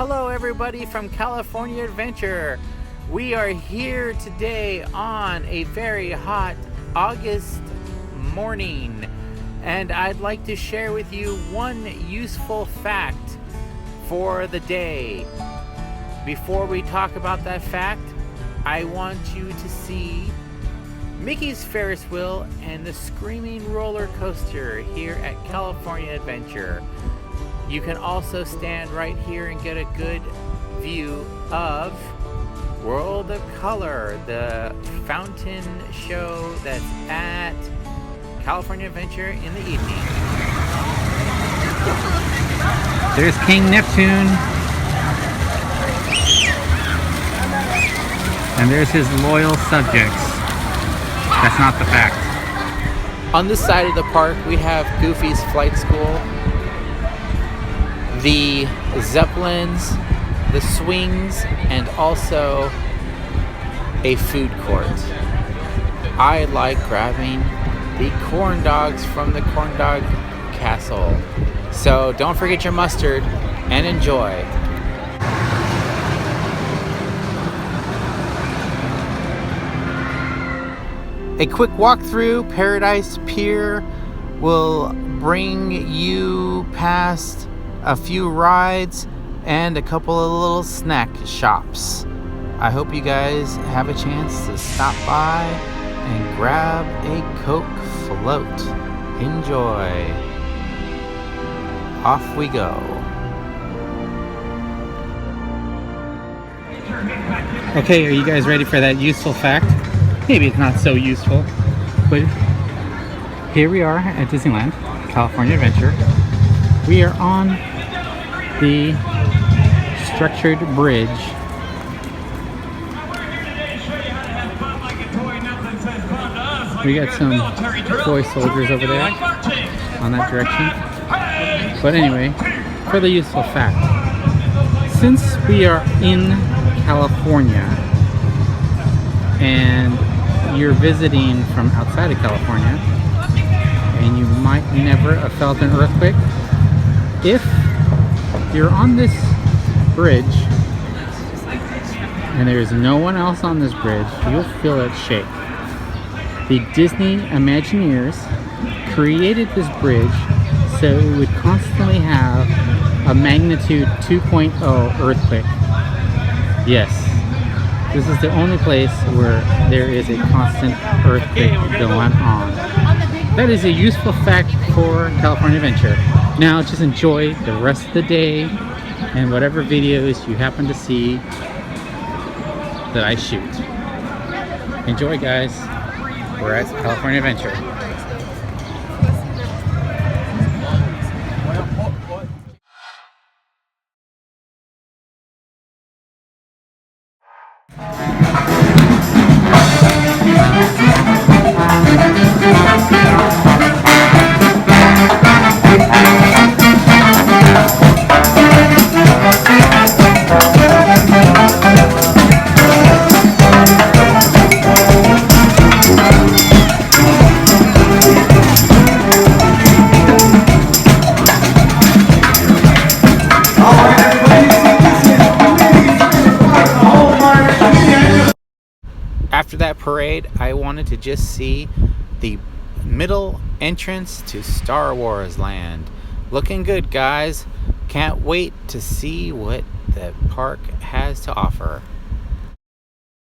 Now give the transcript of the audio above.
Hello everybody from California Adventure. We are here today on a very hot August morning, and I'd like to share with you one useful fact for the day. Before we talk about that fact, I want you to see Mickey's Ferris wheel and the Screaming Roller Coaster here at California Adventure. You can also stand right here and get a good view of World of Color, the fountain show that's at California Adventure in the evening. There's King Neptune. And there's his loyal subjects. That's not the fact. On this side of the park, we have Goofy's Flight School, the Zeppelins, the swings, and also a food court. I like grabbing the corn dogs from the corn dog castle. So don't forget your mustard and enjoy. A quick walk through Paradise Pier will bring you past a few rides and a couple of little snack shops. I hope you guys have a chance to stop by and grab a Coke float. Enjoy. Off we go. Okay, are you guys ready for that useful fact? Maybe it's not so useful, but here we are at Disneyland California Adventure. We are on the structured bridge. We got some toy soldiers over there on that direction. But anyway, for the useful fact, since we are in California and you're visiting from outside of California and you might never have felt an earthquake, if you're on this bridge and there's no one else on this bridge, you'll feel it shake. The Disney Imagineers created this bridge so it would constantly have a magnitude 2.0 earthquake. Yes, this is the only place where there is a constant earthquake going on. That is a useful fact for California Adventure. Now just enjoy the rest of the day and whatever videos you happen to see that I shoot. Enjoy, guys. We're at California Adventure. After that parade, I wanted to just see the middle entrance to Star Wars Land. Looking good, guys. Can't wait to see what the park has to offer.